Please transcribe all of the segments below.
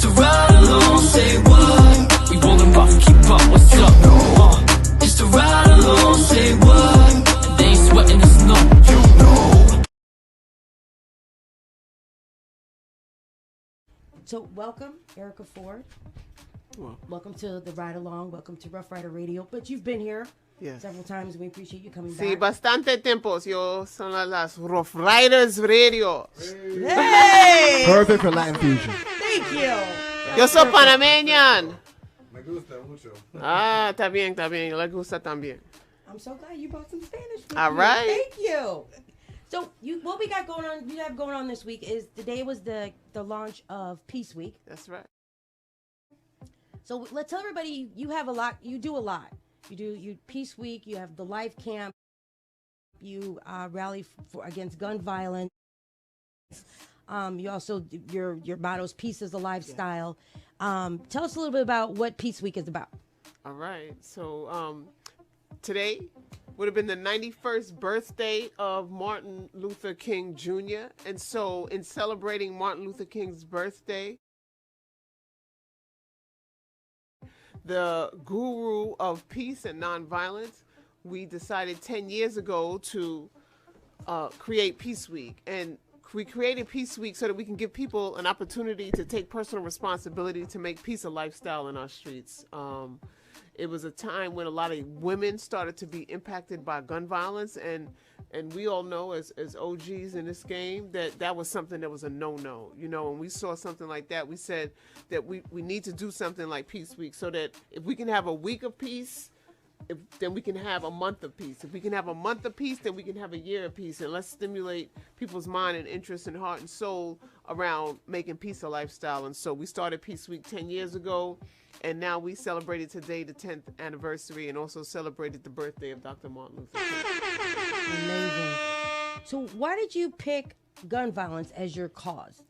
the ride along, say what? We rolling rough, keep up, what's up? It's the ride along, say what? They ain't sweating the snow, you know. So welcome, Erica Ford. Welcome to the Ride Along. Welcome to Rough Rider Radio. But you've been here several times, and we appreciate you coming back. Sí, bastante tiempo. Yo son las Rough Riders Radio. Hey! Perfect for Latin fusion. Thank you. Yo soy panameña. Me gusta mucho. Ah, está bien. Le gusta también. I'm so glad you brought some Spanish with All you. right. Thank you. So what we got going on? You have going on this week is today was the launch of Peace Week. That's right. So let's tell everybody you have a lot. You do a lot. You Peace Week. You have the Life Camp. You rally against gun violence. You also your motto is peace is a lifestyle. Yeah. Tell us a little bit about what Peace Week is about. All right. So today would have been the 91st birthday of Martin Luther King Jr. And so in celebrating Martin Luther King's birthday, the guru of peace and nonviolence, we decided 10 years ago to create Peace Week. And we created Peace Week so that we can give people an opportunity to take personal responsibility to make peace a lifestyle in our streets. It was a time when a lot of women started to be impacted by gun violence, and we all know as OGs in this game that was something that was a no-no. You know, when we saw something like that, we said that we need to do something like Peace Week so that if we can have a week of peace, then we can have a month of peace. If we can have a month of peace, then we can have a year of peace. And let's stimulate people's mind and interest and heart and soul around making peace a lifestyle. And so we started Peace Week 10 years ago. And now we celebrated today the 10th anniversary and also celebrated the birthday of Dr. Martin Luther King. Amazing. So why did you pick gun violence as your cause?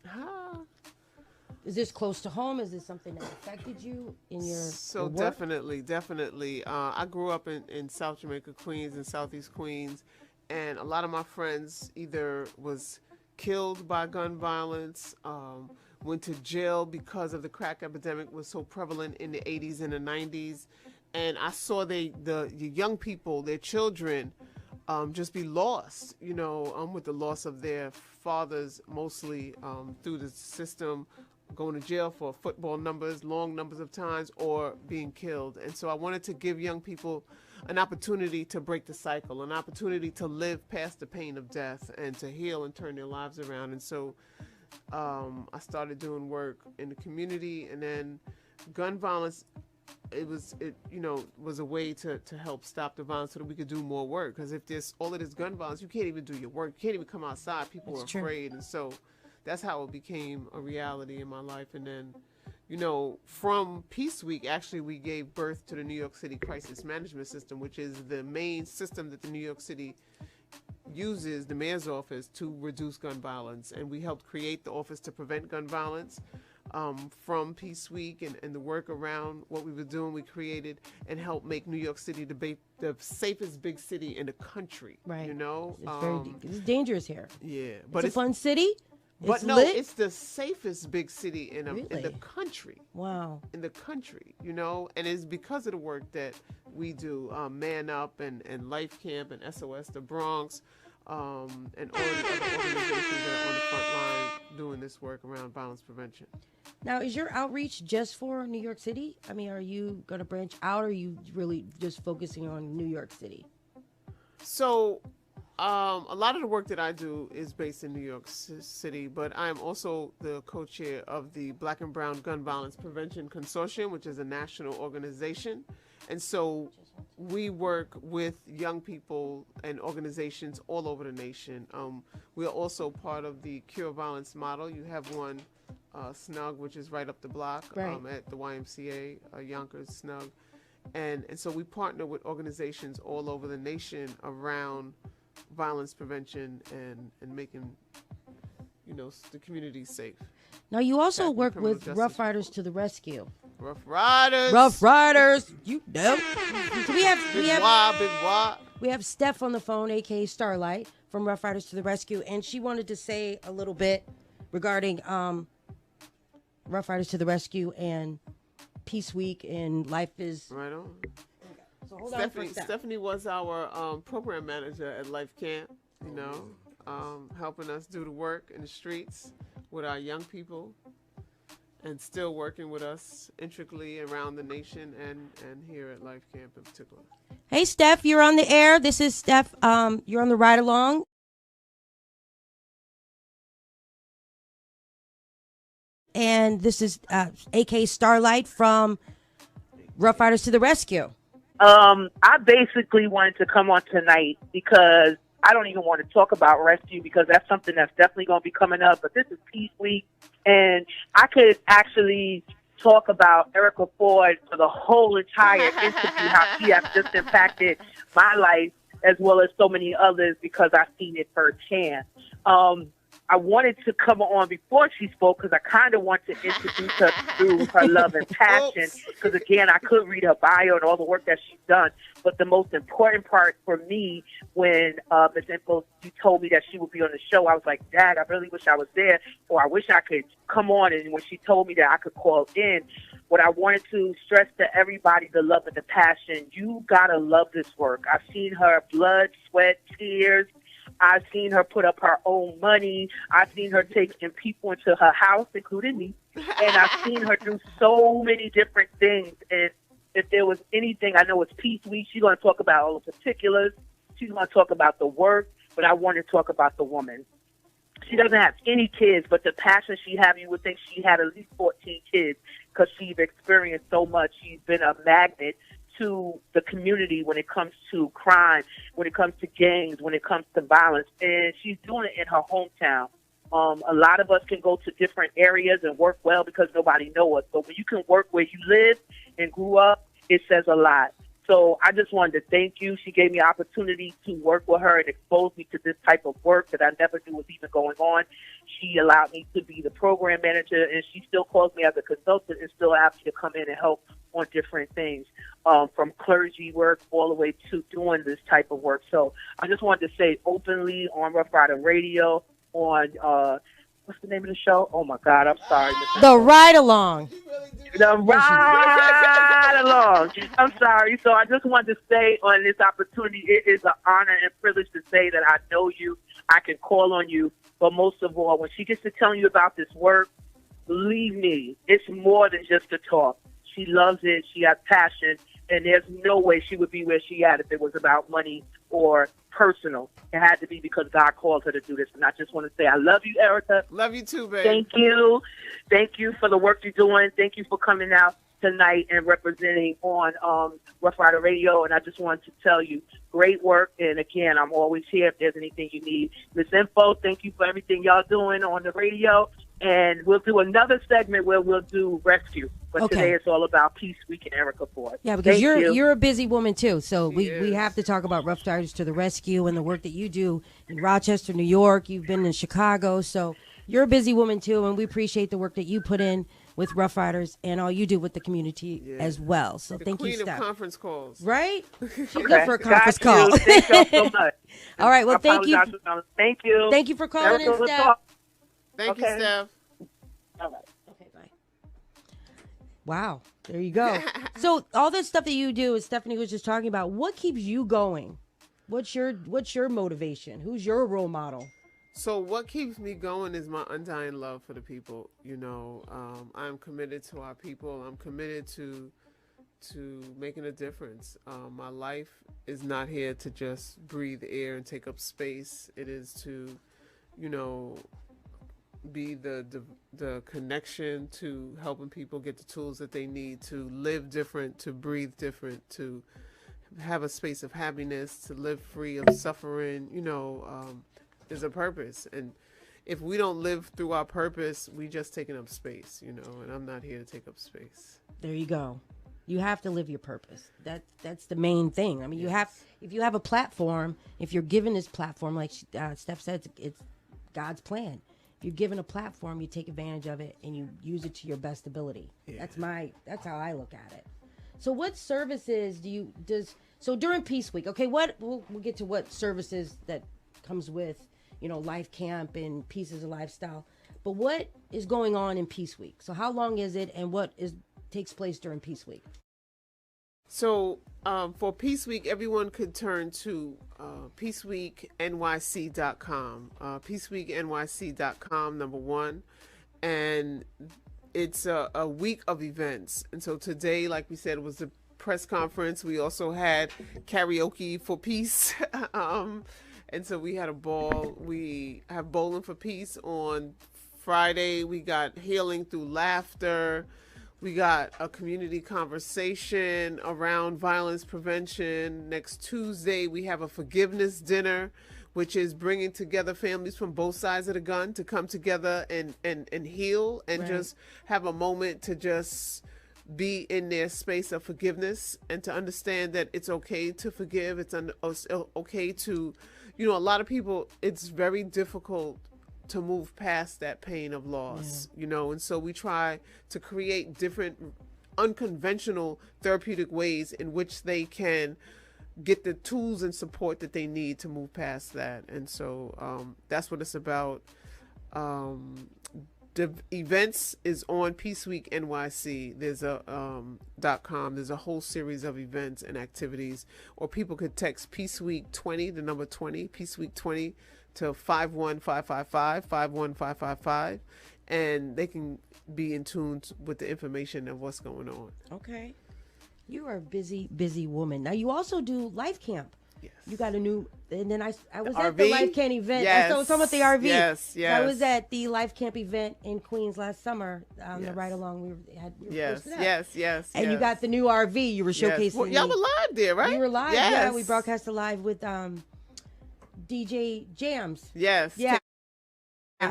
Is this close to home? Is this something that affected you in your work? Definitely. I grew up in South Jamaica, Queens, and Southeast Queens. And a lot of my friends either was killed by gun violence, went to jail because of the crack epidemic was so prevalent in the 80s and the 90s. And I saw the young people, their children, just be lost, you know, with the loss of their fathers, mostly through the system, going to jail for football numbers, long numbers of times, or being killed. And so I wanted to give young people an opportunity to break the cycle, an opportunity to live past the pain of death and to heal and turn their lives around. And so I started doing work in the community, and then gun violence, it was a way to help stop the violence so that we could do more work. Because if there's all of this gun violence, you can't even do your work. You can't even come outside. People are afraid. And so that's how it became a reality in my life. And then, you know, from Peace Week, actually, we gave birth to the New York City Crisis Management System, which is the main system that the New York City uses, the mayor's office, to reduce gun violence. And we helped create the Office to Prevent Gun Violence. From Peace Week and the work around what we were doing, we created and helped make New York City the safest big city in the country. Right. You know? It's dangerous here. Yeah. But it's a fun city? But no, it's the safest big city in the country. Wow. In the country, you know, and it's because of the work that we do, Man Up and Life Camp and SOS the Bronx, and all the other organizations that are on the front line doing this work around violence prevention. Now, is your outreach just for New York City? I mean, are you going to branch out, or are you really just focusing on New York City? So a lot of the work that I do is based in New York City, but I'm also the co-chair of the Black and Brown Gun Violence Prevention Consortium, which is a national organization. And so we work with young people and organizations all over the nation. We are also part of the Cure Violence model. You have one, Snug, which is right up the block at the YMCA, Yonkers Snug. And so we partner with organizations all over the nation around violence prevention and making, you know, the community safe. Now, you also work with Rough Riders to the Rescue. Rough Riders. Rough Riders. You know. So we have Steph on the phone, aka Starlight, from Rough Riders to the Rescue, and she wanted to say a little bit regarding Rough Riders to the Rescue and Peace Week and Life is... Right on. So hold on for a sec. Stephanie was our program manager at Life Camp, you know, helping us do the work in the streets with our young people, and still working with us intricately around the nation and here at Life Camp in particular. Hey, Steph, you're on the air. This is Steph. You're on the ride along. And this is AK Starlight from Rough Riders to the Rescue. I basically wanted to come on tonight because I don't even want to talk about rescue because that's something that's definitely going to be coming up. But this is Peace Week, and I could actually talk about Erica Ford for the whole entire interview, how she has just impacted my life as well as so many others because I've seen it firsthand. I wanted to come on before she spoke because I kind of want to introduce her through her love and passion because, again, I could read her bio and all the work that she's done. But the most important part for me when Ms. Info, you told me that she would be on the show, I was like, Dad, I really wish I was there, or I wish I could come on. And when she told me that I could call in, what I wanted to stress to everybody, the love and the passion, you got to love this work. I've seen her blood, sweat, tears. I've seen her put up her own money. I've seen her taking people into her house, including me. And I've seen her do so many different things. And if there was anything, I know it's Peace Week. She's going to talk about all the particulars. She's going to talk about the work. But I want to talk about the woman. She doesn't have any kids, but the passion she has, you would think she had at least 14 kids because she's experienced so much. She's been a magnet to the community when it comes to crime, when it comes to gangs, when it comes to violence. And she's doing it in her hometown. A lot of us can go to different areas and work well because nobody knows us. But when you can work where you live and grew up, it says a lot. So I just wanted to thank you. She gave me an opportunity to work with her and expose me to this type of work that I never knew was even going on. She allowed me to be the program manager, and she still calls me as a consultant and still asks me to come in and help on different things, from clergy work all the way to doing this type of work. So I just wanted to say openly on Rough Rider Radio, on what's the name of the show? Oh, my God, I'm sorry. The Ride Along. The Ride Along. I'm sorry. So I just wanted to say on this opportunity, it is an honor and privilege to say that I know you. I can call on you. But most of all, when she gets to telling you about this work, believe me, it's more than just a talk. She loves it. She has passion. And there's no way she would be where she at if it was about money or personal. It had to be because God called her to do this. And I just want to say I love you, Erica. Love you too, babe. Thank you. Thank you for the work you're doing. Thank you for coming out tonight and representing on Rough Rider Radio. And I just wanted to tell you, great work. And again, I'm always here if there's anything you need. Ms. Info, thank you for everything y'all doing on the radio. And we'll do another segment where we'll do rescue. But today it's all about Peace Week and Erica Ford. Yeah, because Thank you're a busy woman too. So we is. have to talk about Rough Riders to the Rescue and the work that you do in Rochester, New York. You've been in Chicago. So you're a busy woman too, and we appreciate the work that you put in with Rough Riders and all you do with the community as well. So thank you, Queen of Steph. conference calls. Right? She's Okay. good for a conference Got call. you. Thank you so much. All right. Well, I thank you. apologize. Thank you. Thank you for calling in, Erica, we'll Steph. talk. Thank you, Okay. Steph. All right. Okay, bye. Wow. There you go. So all this stuff that you do, as Stephanie was just talking about, what keeps you going? What's your motivation? Who's your role model? So what keeps me going is my undying love for the people. You know, I'm committed to our people. I'm committed to making a difference. My life is not here to just breathe air and take up space. It is to, you know, be the connection to helping people get the tools that they need to live different, to breathe different, to have a space of happiness, to live free of suffering. You know, there's a purpose, and if we don't live through our purpose, we just taking up space, you know, and I'm not here to take up space. There you go. You have to live your purpose. That's the main thing. I mean, you have, if you have a platform, if you're given this platform, like Steph said, it's God's plan. If you're given a platform, you take advantage of it and you use it to your best ability. Yeah. That's how I look at it. So what services so during Peace Week, okay, we'll get to what services that comes with, you know, Life Camp and Pieces of Lifestyle. But what is going on in Peace Week? So how long is it, and what takes place during Peace Week? So for Peace Week, everyone could turn to peaceweeknyc.com. Peaceweeknyc.com, number one. And it's a week of events. And so today, like we said, was the press conference. We also had karaoke for peace. And so we had a ball. We have Bowling for Peace on Friday. We got Healing Through Laughter. We got a community conversation around violence prevention. Next Tuesday, we have a forgiveness dinner, which is bringing together families from both sides of the gun to come together and heal and just have a moment to just be in their space of forgiveness and to understand that it's okay to forgive. It's okay to, a lot of people, it's very difficult to move past that pain of loss, and so we try to create different unconventional therapeutic ways in which they can get the tools and support that they need to move past that. And so that's what it's about. The events is on Peace Week NYC. There's a .com. There's a whole series of events and activities, or people could text Peace Week 20, the number 20, Peace Week 20 to 51555, and they can be in tune with the information of what's going on. Okay. You are a busy woman. Now you also do Life Camp. Yes. You got a new, and then I was the at the RV? Life Camp event. Yes. So talking about the RV. Yes. I was at the Life Camp event in Queens last summer. The ride along we were posted up. Yes. And you got the new RV. You were showcasing. Well, y'all were live there, right? You were live. Yes. Yeah, we broadcasted live with DJ Jams. Yes. Yeah.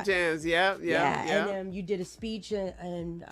Jams. Yeah. And you did a speech and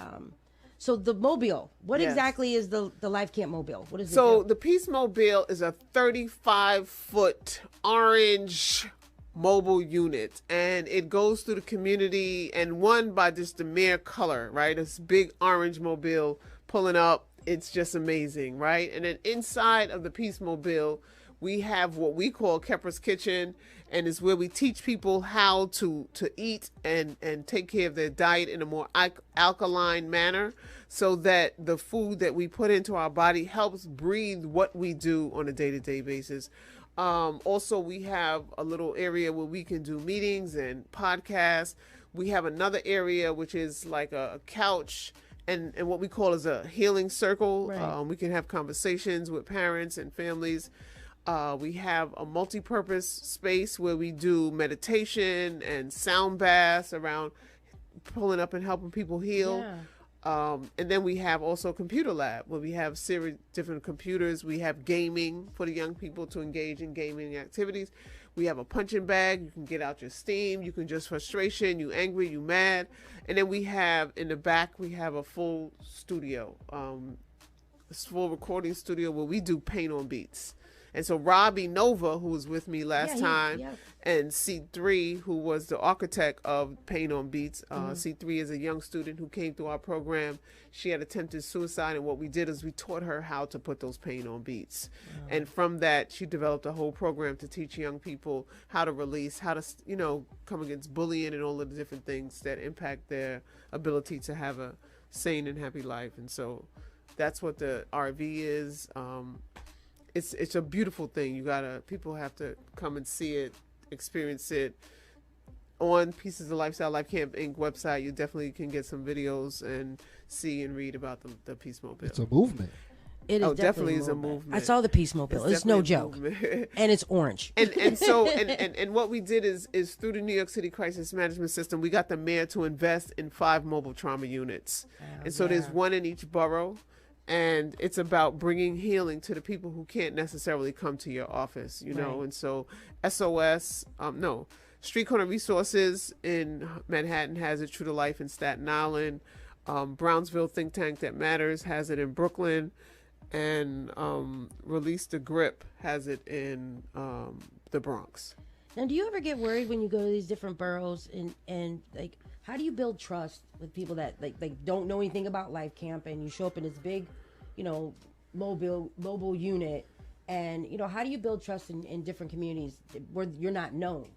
so the mobile. What exactly is the Life Camp mobile? What is it? So the Peace Mobile is a 35-foot orange mobile unit, and it goes through the community and won by just the mere color, right? This big orange mobile pulling up. It's just amazing, right? And then inside of the Peace Mobile, we have what we call Kepra's Kitchen, and it's where we teach people how to eat and take care of their diet in a more alkaline manner, so that the food that we put into our body helps breathe what we do on a day-to-day basis. Also, we have a little area where we can do meetings and podcasts. We have another area which is like a couch and what we call is a healing circle. Right. We can have conversations with parents and families. We have a multi-purpose space where we do meditation and sound baths around pulling up and helping people heal. Yeah. And then we have also a computer lab where we have several different computers. We have gaming for the young people to engage in gaming activities. We have a punching bag. You can get out your steam. You can just frustration. You angry, you mad. And then we have in the back, we have a full studio, a full recording studio where we do paint on beats. And so Robbie Nova, who was with me last time, and C3, who was the architect of Paint on Beats. C3 is a young student who came through our program. She had attempted suicide, and what we did is we taught her how to put those paint on beats. Wow. And from that, she developed a whole program to teach young people how to release, how to, come against bullying and all of the different things that impact their ability to have a sane and happy life. And so that's what the RV is. It's a beautiful thing. People have to come and see it, experience it. On Pieces of Lifestyle Life Camp Inc. website, you definitely can get some videos and see and read about the Peace Mobile. It's a movement. It is definitely is a movement. I saw the Peace Mobile. It's no joke. And it's orange. And so and what we did is through the New York City Crisis Management System, we got the mayor to invest in 5 mobile trauma units. And so there's one in each borough. And it's about bringing healing to the people who can't necessarily come to your office, know. And so Street Corner Resources in Manhattan has it. True to Life in Staten Island. Brownsville Think Tank That Matters has it in Brooklyn. And Release the Grip has it in the Bronx. Now, do you ever get worried when you go to these different boroughs and like, how do you build trust with people that like don't know anything about Life Camp, and you show up in this big, mobile unit, and how do you build trust in different communities where you're not known?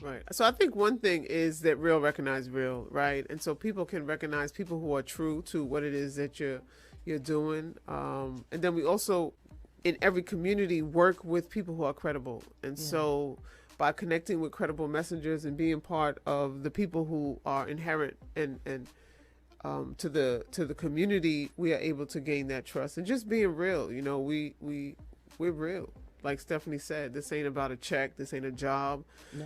Right. So I think one thing is that real recognize real, right? And so people can recognize people who are true to what it is that you're doing. And then we also, in every community, work with people who are credible. And so by connecting with credible messengers and being part of the people who are inherent and to the community, we are able to gain that trust and just being real. You know, we're real. Like Stephanie said, this ain't about a check. This ain't a job. No.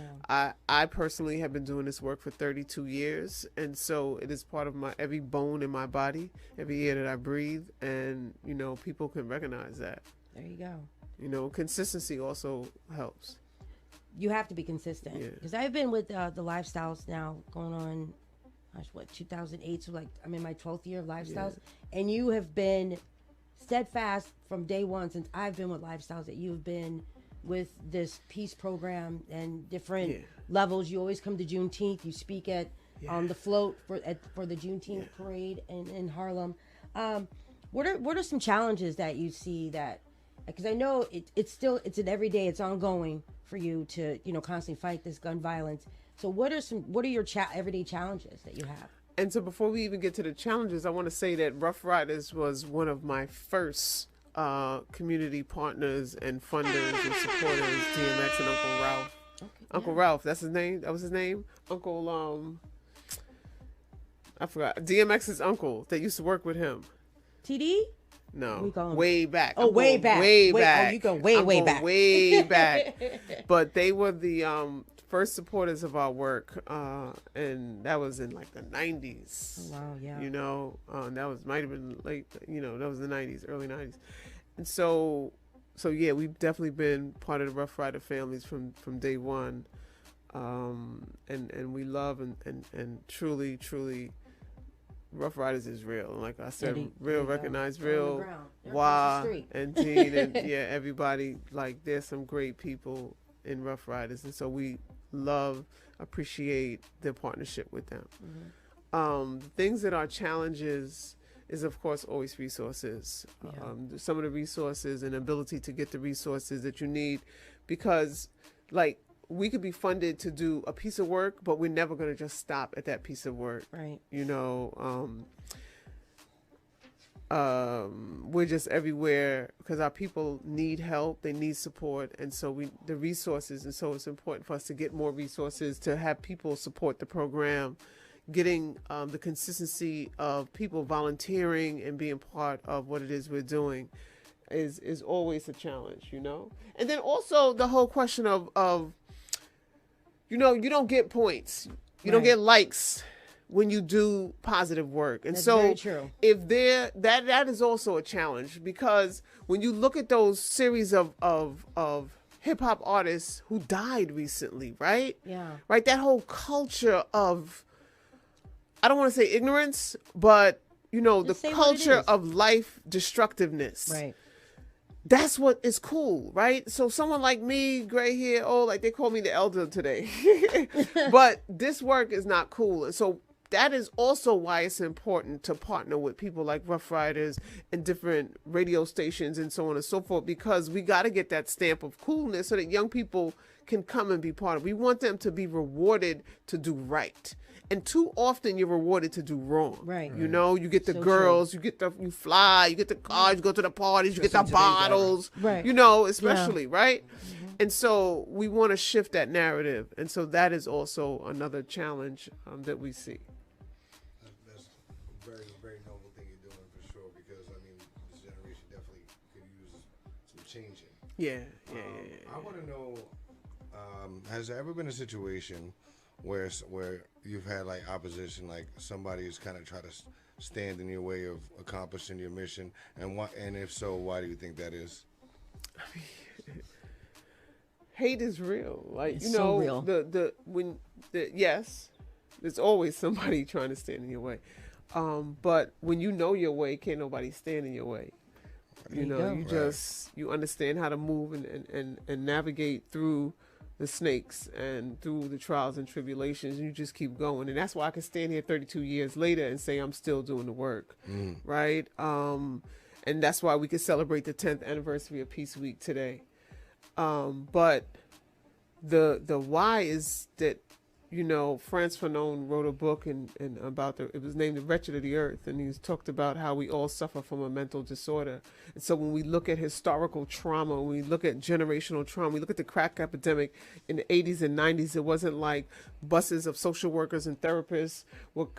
I personally have been doing this work for 32 years. And so it is part of my every bone in my body, every air that I breathe. And, you know, people can recognize that. There you go. You know, consistency also helps. You have to be consistent. Yeah. Because I've been with the lifestyles now going on, gosh, what, 2008? So, like, I'm in my 12th year of lifestyles. And you have been steadfast from day one since I've been with lifestyles, that you've been with this peace program and different levels. You always come to Juneteenth. You speak at the float for the Juneteenth parade in Harlem. What are some challenges that you see that, because I know it's an everyday, it's ongoing for you to, you know, constantly fight this gun violence. So what are your everyday challenges that you have? And so before we even get to the challenges, I want to say that Rough Riders was one of my first community partners and funders and supporters, DMX and Uncle Ralph. Okay, Uncle Ralph, that's his name? That was his name? Uncle, I forgot. DMX's uncle that used to work with him. TD? No, way back. Oh, way back. Way back. Oh, you go way back. Way back. But they were the first supporters of our work, and that was in like the 90s. Oh, wow, yeah. You know, might have been late. You know, that was the 90s, early 90s, and so yeah, we've definitely been part of the Rough Rider families from day one, and we love and truly. Rough Riders is real. And like I said, real, recognize real. Wah and Dean and everybody. Like, there's some great people in Rough Riders, and so we appreciate their partnership with them. Things that are challenges is, of course, always resources. Some of the resources and ability to get the resources that you need, because, like, we could be funded to do a piece of work, but we're never going to just stop at that piece of work. Right. You know, we're just everywhere because our people need help. They need support. And so the resources. And so it's important for us to get more resources, to have people support the program, getting the consistency of people volunteering and being part of what it is we're doing is always a challenge, you know? And then also the whole question of you know, you don't get points. You don't get likes when you do positive work. And That's so very true. if that is also a challenge, because when you look at those series of hip hop artists who died recently, right? Yeah. Right? That whole culture of, I don't want to say ignorance, but, you know, Just the say what it culture is. of life destructiveness. Right. That's what is cool, right? So someone like me, gray hair, like they call me the elder today. But this work is not cool. And so that is also why it's important to partner with people like Rough Riders and different radio stations and so on and so forth, because we got to get that stamp of coolness so that young people can come and be part of it. We want them to be rewarded to do right. And too often you're rewarded to do wrong. Right. You know, you get the So girls, you fly, you get the cars, you go to the parties, you get the bottles, Right. you know, especially, right? And so we want to shift that narrative. And so that is also another challenge that we see. That's a very, very noble thing you're doing for sure, because, I mean, this generation definitely could use some changing. Yeah. I want to know, has there ever been a situation where you've had like opposition, like somebody who's kind of try to stand in your way of accomplishing your mission, and if so, why do you think that is? Hate is real. Like, It's you so know, real. yes, there's always somebody trying to stand in your way. But when you know your way, can't nobody stand in your way. You know, you understand how to move and navigate through the snakes and through the trials and tribulations, and you just keep going. And that's why I can stand here 32 years later and say I'm still doing the work, right? And that's why we can celebrate the 10th anniversary of Peace Week today. But the why is that, you know, Frantz Fanon wrote a book and about it was named The Wretched of the Earth, and he talked about how we all suffer from a mental disorder. And so when we look at historical trauma, when we look at generational trauma, we look at the crack epidemic in the 80s and 90s, it wasn't like buses of social workers and therapists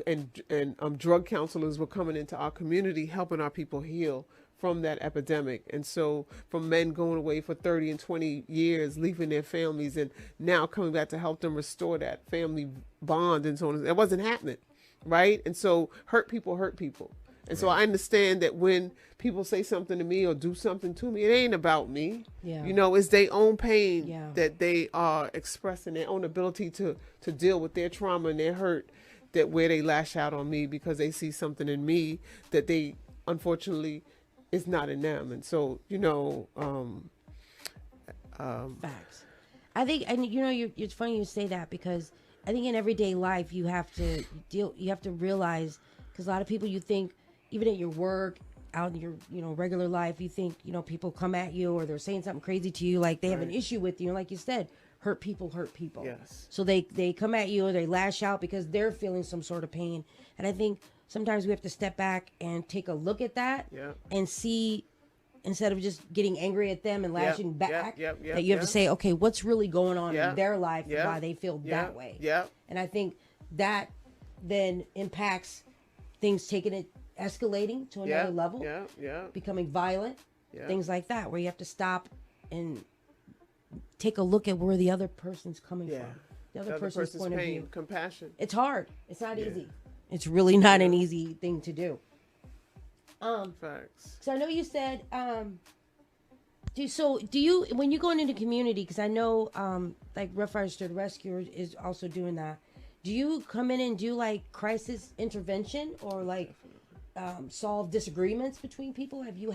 and drug counselors were coming into our community helping our people heal from that epidemic. And so from men going away for 30 and 20 years, leaving their families, and now coming back to help them restore that family bond and so on, it wasn't happening, right? And so hurt people. And so I understand that when people say something to me or do something to me, it ain't about me. Yeah. You know, it's their own pain Yeah. that they are expressing, their own ability to deal with their trauma and their hurt, that where they lash out on me because they see something in me that they unfortunately is not in them. And so, you know, Facts. I think, and you know, it's funny you say that, because I think in everyday life you have to realize, because a lot of people, you think, even at your work, out in your, you know, regular life, you think, you know, people come at you or they're saying something crazy to you, like they have an issue with you. And like you said, hurt people. Yes. So they come at you or they lash out because they're feeling some sort of pain. And I think sometimes we have to step back and take a look at that and see, instead of just getting angry at them and lashing back, that you have to say, okay, what's really going on in their life and why they feel that way. And I think that then impacts things escalating to another level, becoming violent, things like that, where you have to stop and take a look at where the other person's coming from. The other person's point pain, of view. compassion. It's hard. It's not easy. It's really not an easy thing to do. Facts. So I know you said, do you, when you go into the community, because I know, like Rough Riders to the Rescue is also doing that. Do you come in and do like crisis intervention or like solve disagreements between people? Have you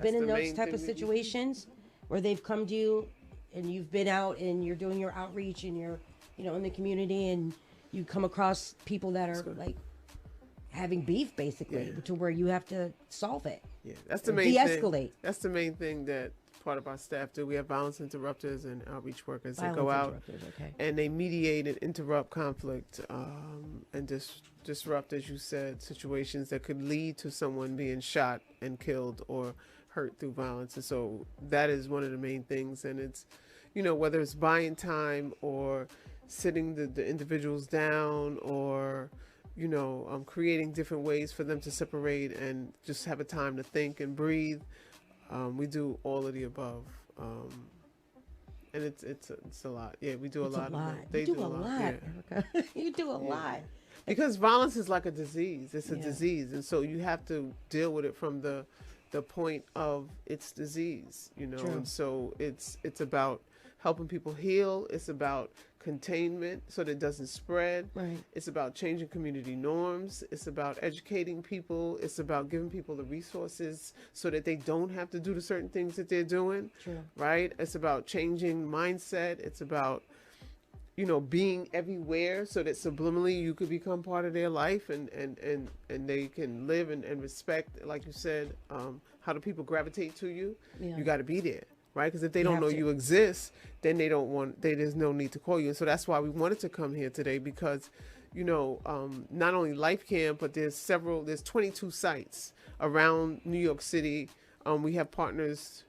been in those type of situations where they've come to you and you've been out and you're doing your outreach and you're, you know, in the community, and you come across people that are like having beef, basically, to where you have to solve it. Yeah, that's the main de-escalate. thing. That's the main thing that part of our staff do. We have violence interrupters and outreach workers that go out and they mediate and interrupt conflict and disrupt, as you said, situations that could lead to someone being shot and killed or hurt through violence. And so that is one of the main things. And it's, you know, whether it's buying time or sitting the individuals down, or, you know, creating different ways for them to separate and just have a time to think and breathe. We do all of the above. And it's a lot. Yeah, we do a lot. They do a lot, Erica. You do a lot. Because violence is like a disease. It's a disease. And so you have to deal with it from the point of its disease, you know. And so it's about helping people heal. It's about containment so that it doesn't spread. Right. It's about changing community norms. It's about educating people. It's about giving people the resources so that they don't have to do the certain things that they're doing. Right? It's about changing mindset. It's about, you know, being everywhere so that subliminally you could become part of their life and they can live and respect, like you said, how do people gravitate to you? You got to be there. Right? Because if they don't know you exist, then there's no need to call you. And so that's why we wanted to come here today, because, you know, not only Life Camp, but there's 22 sites around New York City. We have partners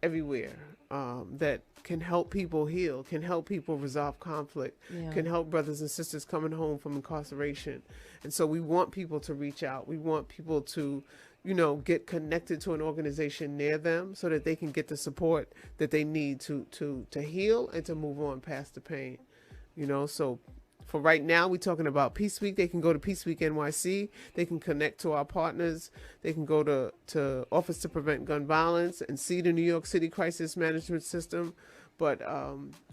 everywhere that can help people heal, can help people resolve conflict, can help brothers and sisters coming home from incarceration. And so we want people to reach out. We want people to, you know, get connected to an organization near them so that they can get the support that they need to heal and to move on past the pain. You know, so for right now, we're talking about Peace Week. They can go to Peace Week NYC. They can connect to our partners. They can go to Office to Prevent Gun Violence and see the New York City Crisis Management System. But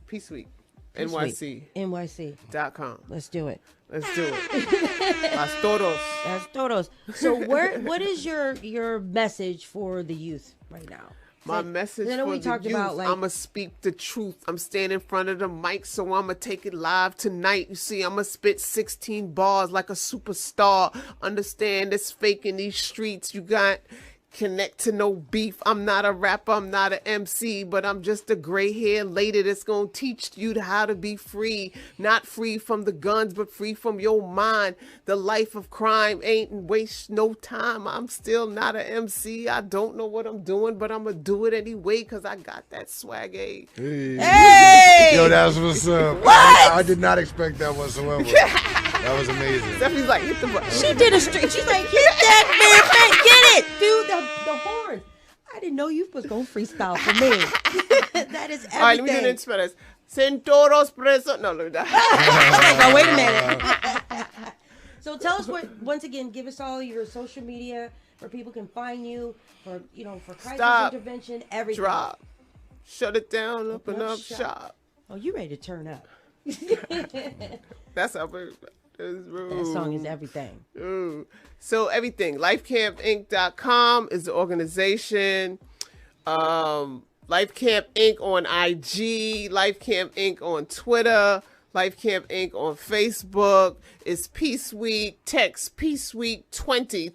Peace Week. NYC.com. Let's do it. Let's do it. Las todos. Las todos. So what is your message for the youth right now? My message for the youth, I'm going to speak the truth. I'm standing in front of the mic, so I'm going to take it live tonight. You see, I'm going to spit 16 bars like a superstar. Understand it's fake in these streets. You got connect to no beef. I'm not a rapper, I'm not an MC, but I'm just a gray-haired lady that's gonna teach you how to be free. Not free from the guns, but free from your mind. The life of crime ain't waste no time. I'm still not an MC. I don't know what I'm doing, but I'm gonna do it anyway because I got that swag. Hey. Hey! Yo, that's what's up. What? I did not expect that whatsoever. That was amazing. Stephanie's like, hit the button. She did a street. She's like, hit that man, get it, dude. The horns. I didn't know you was gonna freestyle for me. That is everything. All right, let me do it in Spanish. Centauros presos. No, no. Oh, wait a minute. So tell us once again, give us all your social media where people can find you for crisis Stop. intervention, everything. Drop. Shut it down, up and up up, shop. shop. Oh, you ready to turn up? That's how we. That song is everything. Ooh. So everything. LifeCampInc.com is the organization. Life Camp Inc. on IG. Life Camp Inc. on Twitter. Life Camp Inc. on Facebook. It's Peace Week. Text Peace Week 20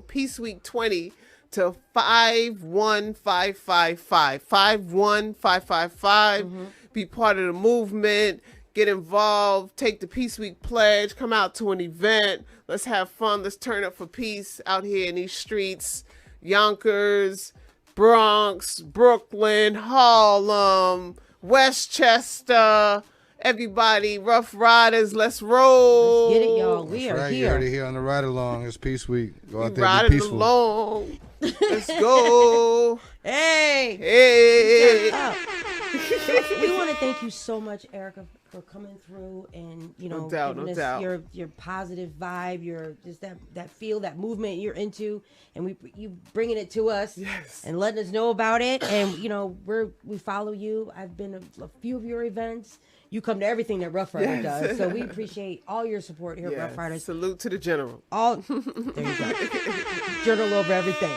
Peace Week 20 to 51555. 51555. Be part of the movement. Get involved, take the Peace Week pledge, come out to an event. Let's have fun. Let's turn up for peace out here in these streets. Yonkers, Bronx, Brooklyn, Harlem, Westchester, everybody, Rough Riders, let's roll. Let's get it, y'all. We That's are right. You here. heard it here on the Ride Along. It's Peace Week. Go out there, Ride be it peaceful. along. Let's go. Hey. Hey. We want to thank you so much, Erica, for coming through and No doubt, giving no us doubt. your positive vibe, your just that feel, that movement you're into, and you bringing it to us, Yes. and letting us know about it. And we follow you. I've been to a few of your events. You come to everything that Rough Rider does, so we appreciate all your support here at Rough Riders. Salute to the general. All there you go. Journal over everything.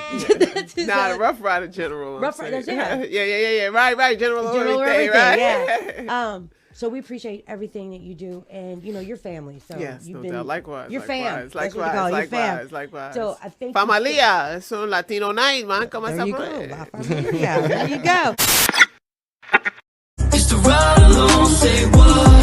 Not a Rough Rider general. Rough Riders, yeah. Yeah. Right. General over Journal over everything, everything, right? yeah. So we appreciate everything that you do, and your family. So Yes, you've no been doubt. Likewise. Your fam. Likewise. That's what they call it, your fam. Likewise. So I think Familia. Es un Latino night, man. ¿Cómo There se you go. puede? La familia. There you go. It's the ride along, say what?